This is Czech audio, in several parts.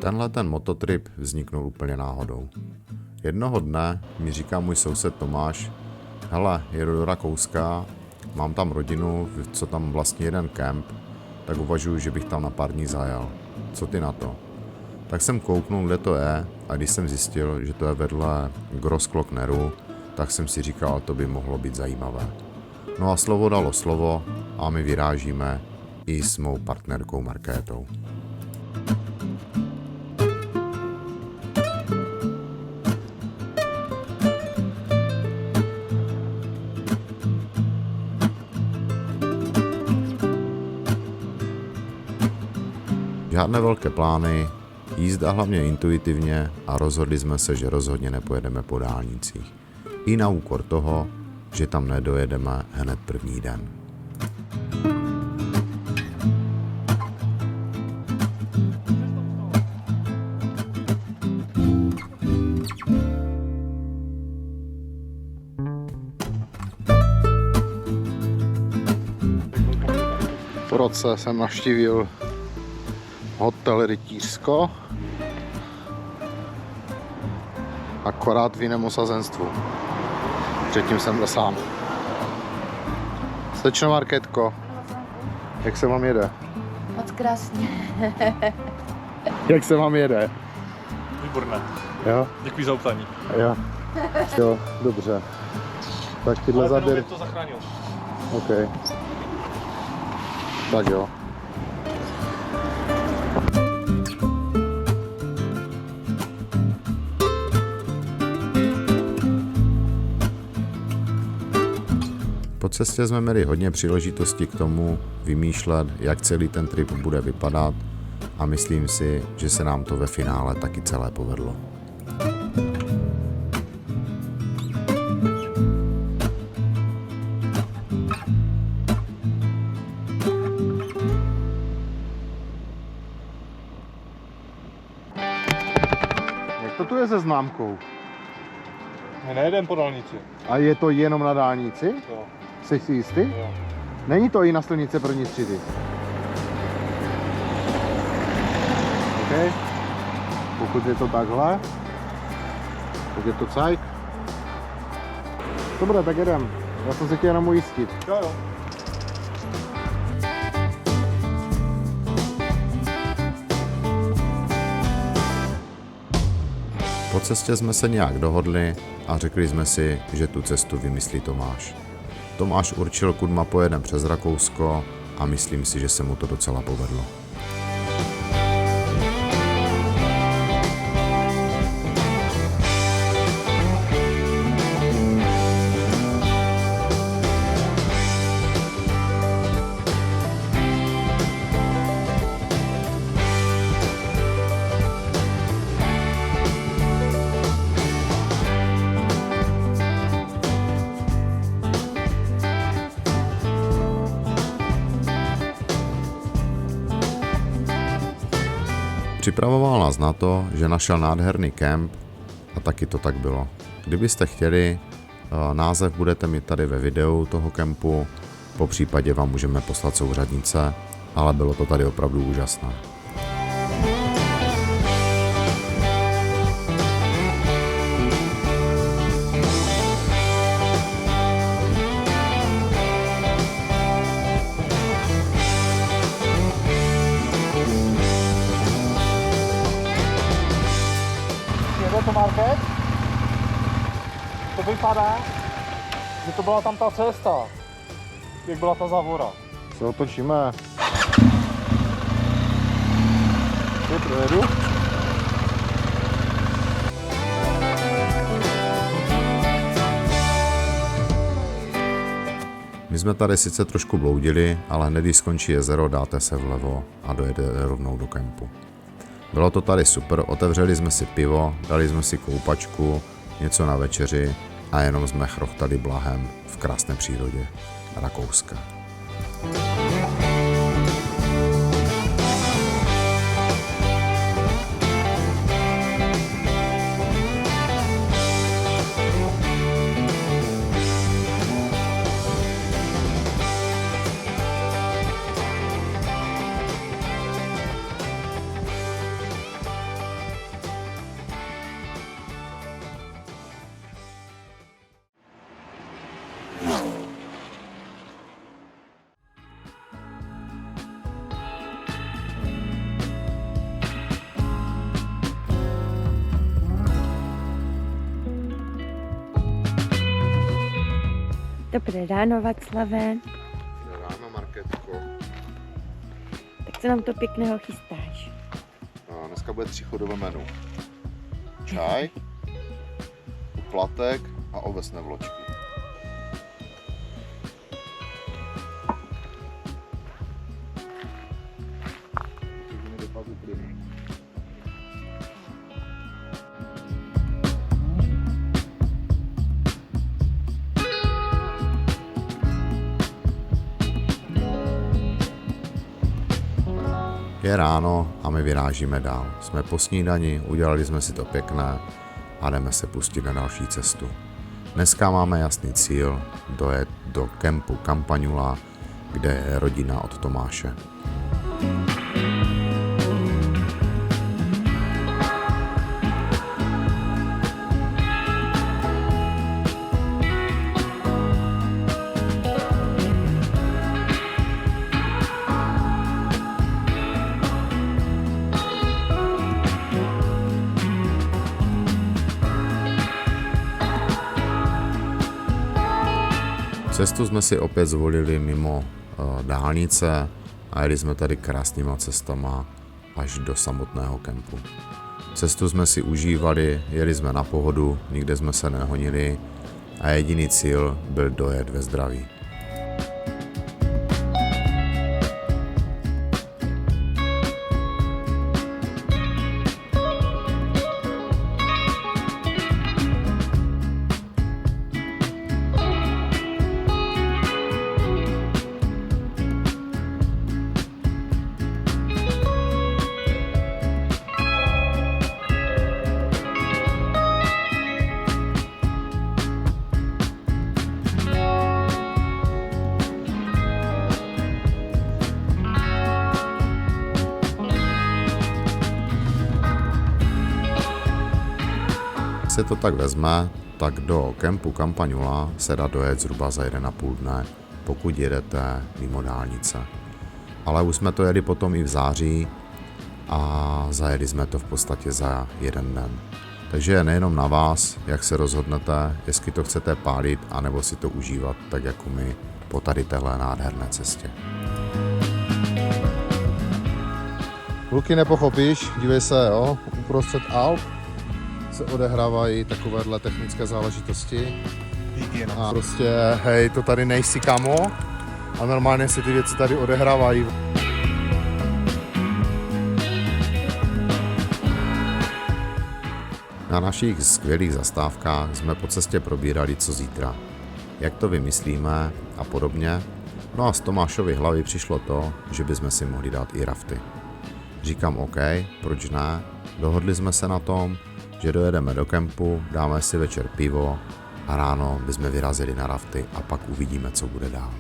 Tenhle ten mototrip vzniknul úplně náhodou. Jednoho dne mi říká můj soused Tomáš, hele, jedu do Rakouska, mám tam rodinu, co tam vlastně jeden kemp, tak uvažuji, že bych tam na pár dní zajel. Co ty na to? Tak jsem kouknul, kde to je, a když jsem zjistil, že to je vedle Grossglockneru, tak jsem si říkal, to by mohlo být zajímavé. No a slovo dalo slovo a my vyrážíme i s mou partnerkou Markétou. Žádné velké plány, jízda hlavně intuitivně a rozhodli jsme se, že rozhodně nepojedeme po dálnicích. I na úkor toho, že tam nedojedeme hned první den. Po roce jsem navštívil hotel Rytířsko, akorát v jiném osazenstvu. Předtím jsem byl sám. Slečno Markétko, jak se vám jede? Moc krásně. Jak se vám jede? Výborné. Jo? Děkuji za uptání. Jo, dobře. Tak tyhle záběry. to zachránil. OK. Tak jo. Po cestě jsme měli hodně příležitostí k tomu vymýšlet, jak celý ten trip bude vypadat, a myslím si, že se nám to ve finále taky celé povedlo. Jak to tu je se známkou? My nejedeme po dálnici. A je to jenom na dálnici? Jo. Jsi si jistý? Jo. Není to i na silnici první třídy? OK. Pokud je to takhle, tak je to cajk. Dobré, tak jedem. Já jsem se chtěl jenom ujistit. Jo. Po cestě jsme se nějak dohodli a řekli jsme si, že tu cestu vymyslí Tomáš. Tomáš určil, kudma pojedeme přes Rakousko, a myslím si, že se mu to docela povedlo. Připravoval nás na to, že našel nádherný kemp, a taky to tak bylo. Kdybyste chtěli, název budete mít tady ve videu toho kempu, po případě vám můžeme poslat souřadnice, ale bylo to tady opravdu úžasné. Jede to, Market? To vypadá, že to byla tam ta cesta, jak byla ta závora. Se otočíme. Je projedu. My jsme tady sice trošku bloudili, ale hned když skončí jezero, dáte se vlevo a dojede rovnou do kempu. Bylo to tady super, otevřeli jsme si pivo, dali jsme si koupačku, něco na večeři a jenom jsme chrochtali blahem v krásné přírodě Rakouska. Dobré ráno, Václave. Ráno, Marketko. Tak co nám to pěkného chystáš? No, dneska bude 3chodové menu. Čaj, uplatek a ovesné vločky. Je ráno a my vyrážíme dál. Jsme po snídani, udělali jsme si to pěkné a jdeme se pustit na další cestu. Dneska máme jasný cíl, dojet do kempu Campagnula, kde je rodina od Tomáše. Cestu jsme si opět zvolili mimo dálnice a jeli jsme tady krásnýma cestama až do samotného kempu. Cestu jsme si užívali, jeli jsme na pohodu, nikde jsme se nehonili a jediný cíl byl dojet ve zdraví. Se to tak vezme, tak do kempu Campagnula se dá dojet zhruba za 1,5 dne, pokud jedete mimo dálnice. Ale už jsme to jeli potom i v září a zajeli jsme to v podstatě za 1 den. Takže je nejenom na vás, jak se rozhodnete, jestli to chcete pálit, anebo si to užívat tak jako my po tady téhle nádherné cestě. Luky, nepochopíš, dívej se, jo, uprostřed Alp se odehrávají takovéhle technické záležitosti. A prostě, hej, to tady nejsi, kamo, a normálně si ty věci tady odehrávají. Na našich skvělých zastávkách jsme po cestě probírali, co zítra, jak to vymyslíme a podobně. No a z Tomášovy hlavy přišlo to, že bychom si mohli dát i rafty. Říkám OK, proč ne? Dohodli jsme se na tom, že dojedeme do kempu, dáme si večer pivo a ráno bychom vyrazili na rafty a pak uvidíme, co bude dál.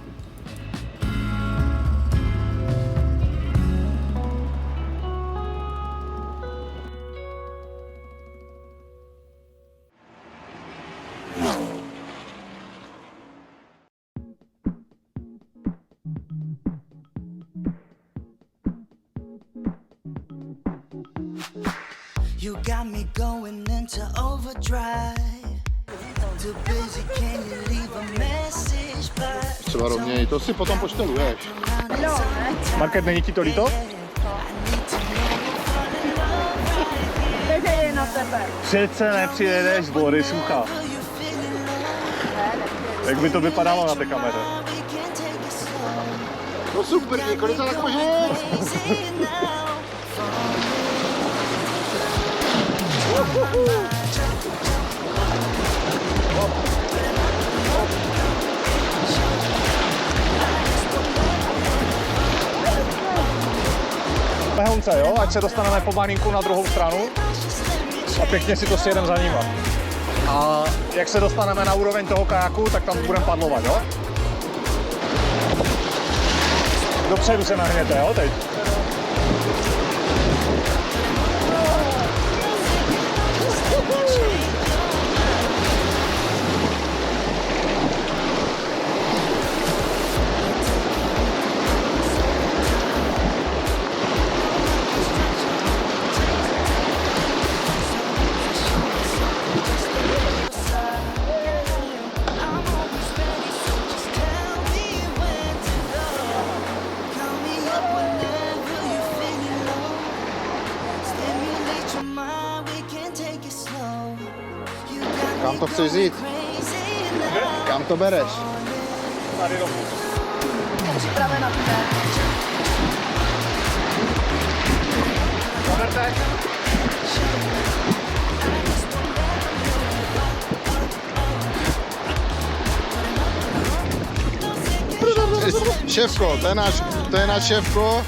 You got me going into overdrive. Too busy, can you leave a message back? Třeba rovněji, to si potom pošteluješ. Market, není ti to líto? Přece na tebe. Přece nepřijedeš z Bory sucha. Jak by to vypadalo na té kameře? No super, kolik to tak může? Lehonce, jo? Ať se dostaneme pomalinku na druhou stranu a pěkně si to sjedem za nima. A jak se dostaneme na úroveň toho kajaku, tak tam budeme padlovat, jo? Dopředu se nahněte, jo, teď? Kam to chceš jít? Kam to bereš? Tady domů. Připravena to je. Poberte. Šéfko, to je náš šéfko.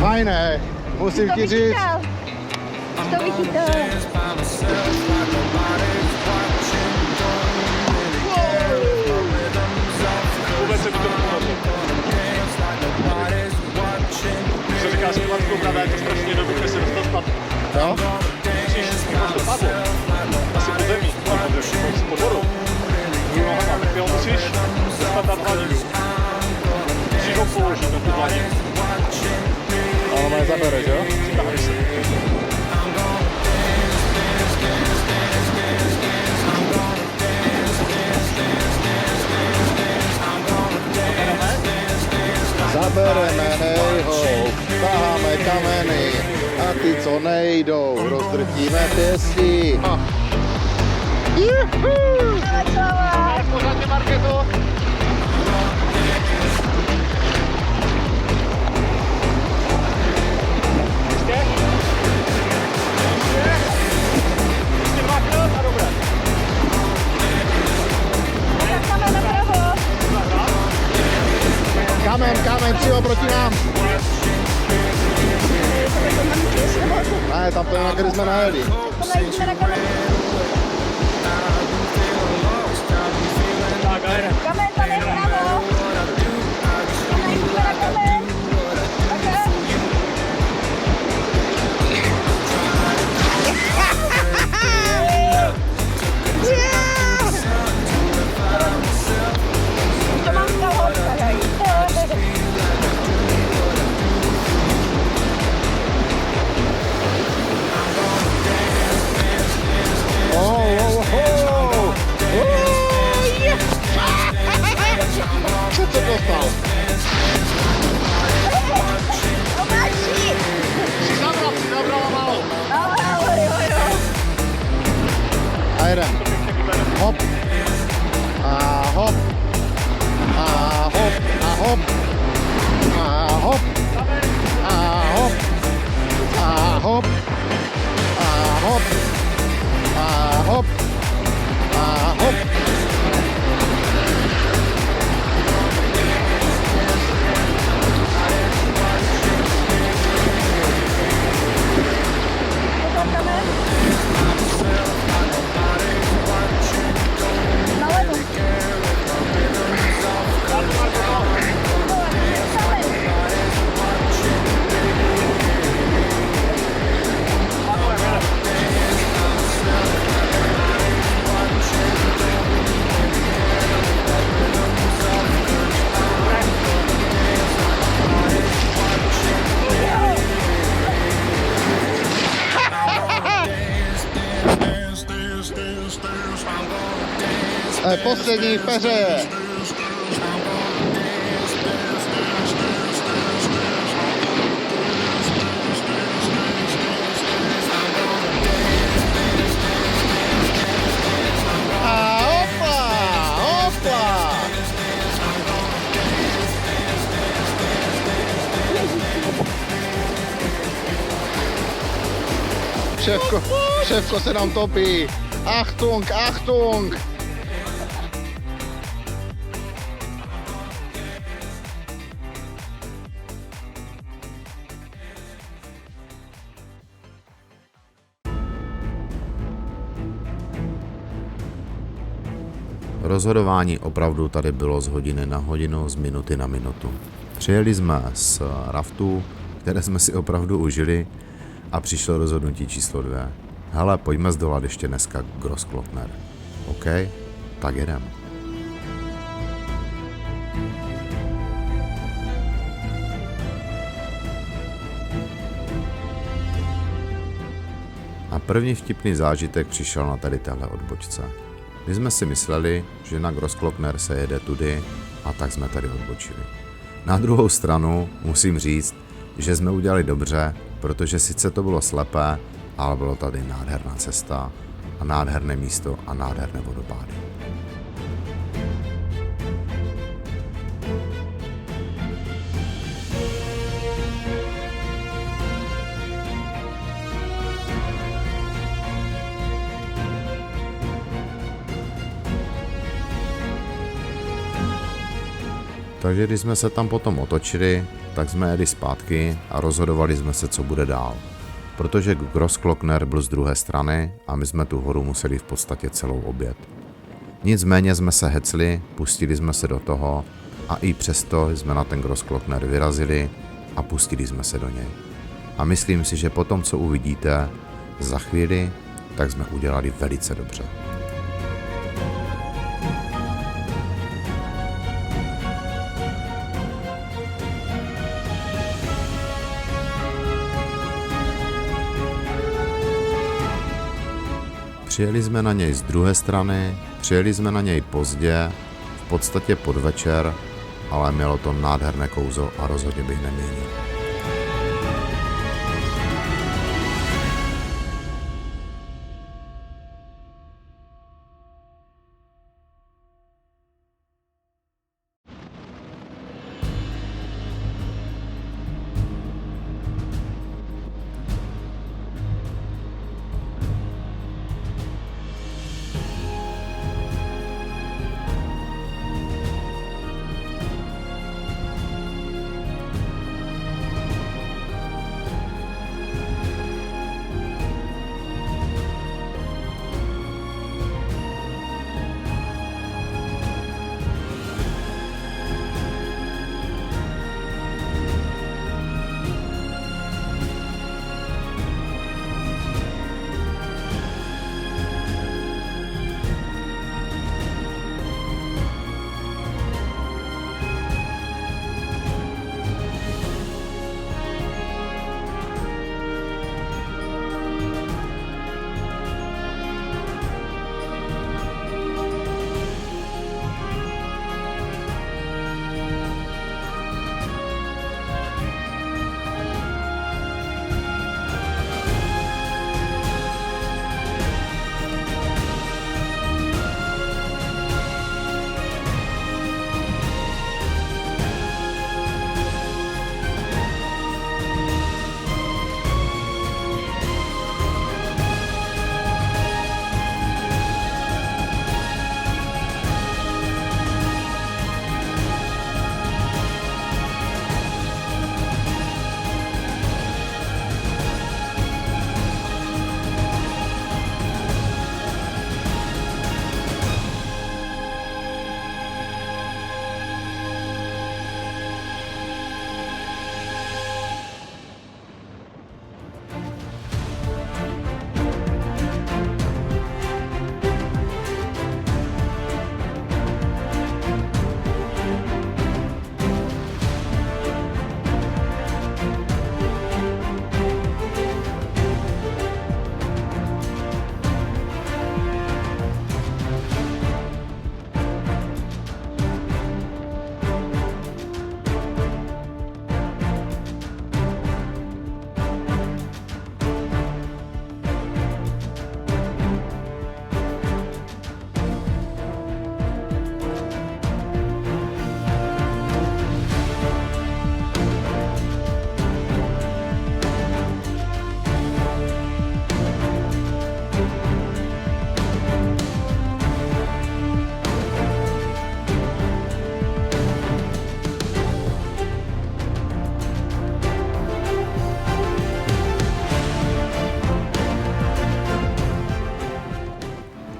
Fajné, musím ti říct. To vychytal. Vůbec se mi to nepovedlo. Co říká s těma kobrama, je to strašně jednoduché se dostat zpátky. Jo? Musíš s tím prostě padlo. Asi po zemí, pod vodou. Nohama, tak ty ho musíš dostat nad hladinu. Musíš ho položit na tu hladinu. A ono je zabereš, jo? Připravuj se. Zabereme, hej ho, taháme kameny a ty, co nejdou, rozdrtíme pěstí. Tak pořádně, Marketo. Kamen, přijel proti nám. Ne, tam to je, na který jsme najeli. Kamen, tam je vpravo. Jdeme na kamen. Takhle. To mám z toho odkazaj. Co to dostal? Obračí. Zabrala málo. A jeden. Hop. A hop. A hop. A hop. A hop. A hop. A hop. A hop. A hop. A hop. Poslední peře. A hopla. Šéfko se nám topí. Achtung, Achtung. Rozhodování opravdu tady bylo z hodiny na hodinu, z minuty na minutu. Přijeli jsme z raftu, které jsme si opravdu užili, a přišlo rozhodnutí číslo 2. Hele, pojďme zdolat ještě dneska Grossglockner. OK? Tak jedem. A první vtipný zážitek přišel na tady téhle odbočce. My jsme si mysleli, že na Grossglockner se jede tudy a tak jsme tady odbočili. Na druhou stranu musím říct, že jsme udělali dobře, protože sice to bylo slepé, ale bylo tady nádherná cesta a nádherné místo a nádherné vodopády. Takže když jsme se tam potom otočili, tak jsme jeli zpátky a rozhodovali jsme se, co bude dál. Protože Grossglockner byl z druhé strany a my jsme tu horu museli v podstatě celou objet. Nicméně jsme se hecli, pustili jsme se do toho a i přesto jsme na ten Grossglockner vyrazili a pustili jsme se do něj. A myslím si, že potom, co uvidíte za chvíli, tak jsme udělali velice dobře. Přijeli jsme na něj z druhé strany, přijeli jsme na něj pozdě, v podstatě podvečer, ale mělo to nádherné kouzlo a rozhodně bych neměnil.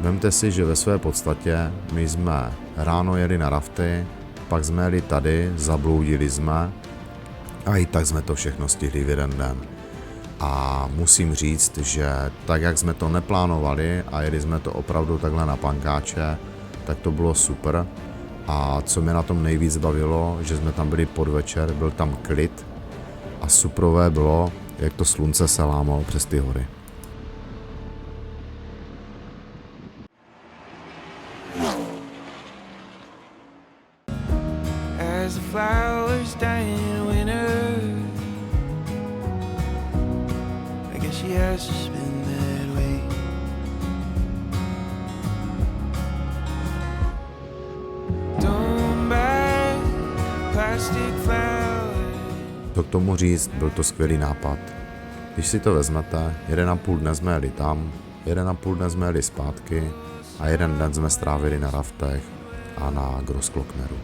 Vemte si, že ve své podstatě my jsme ráno jeli na rafty, pak jsme jeli tady, zabloudili jsme a i tak jsme to všechno stihli v jeden den. A musím říct, že tak, jak jsme to neplánovali a jeli jsme to opravdu takhle na pankáče, tak to bylo super. A co mě na tom nejvíc bavilo, že jsme tam byli podvečer, byl tam klid a superové bylo, jak to slunce se lámalo přes ty hory. As the flowers die in winter, I guess she has just been that way. Don't buy plastic flowers. To k tomu říct, byl to skvělý nápad. Když si to vezmete, 1,5 dne jsme jeli tam, 1,5 dne jsme jeli zpátky a 1 den jsme strávili na raftech a na Großglockneru.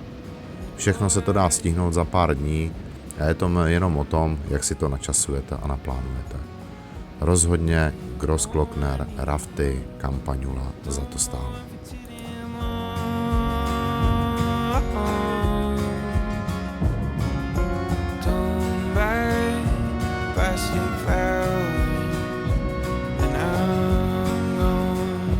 Všechno se to dá stihnout za pár dní a je to jenom o tom, jak si to načasujete a naplánujete. Rozhodně Großglockner, rafty, Campagnula za to stálo. Don't buy plastic flowers, and I'm gone.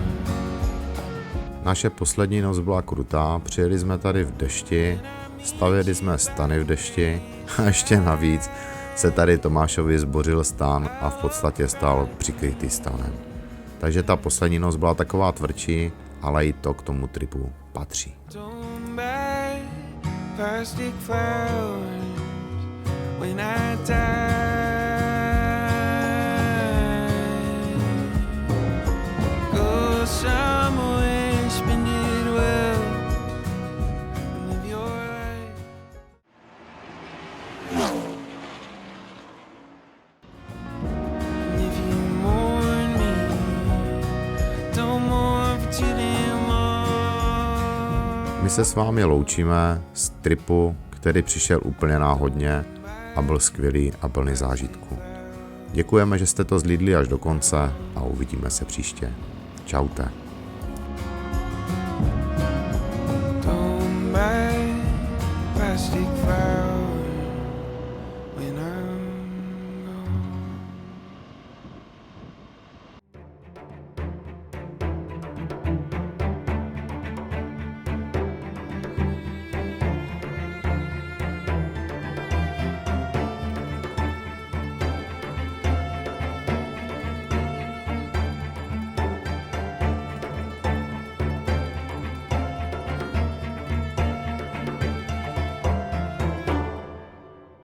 Naše poslední noc byla krutá, přijeli jsme tady v dešti, stavěli jsme stany v dešti a ještě navíc se tady Tomášovi zbořil stan a v podstatě stál přikrytý stanem. Takže ta poslední noc byla taková tvrdší, ale i to k tomu tripu patří. Don't buy plastic flowers when I die. Go somewhere, spend it well, and live your life. And if you mourn me, don't mourn for too damn long. My se s vámi loučíme z tripu, který přišel úplně náhodně a byl skvělý a plný zážitků. Děkujeme, že jste to zhlídli až do konce a uvidíme se příště. Čaute.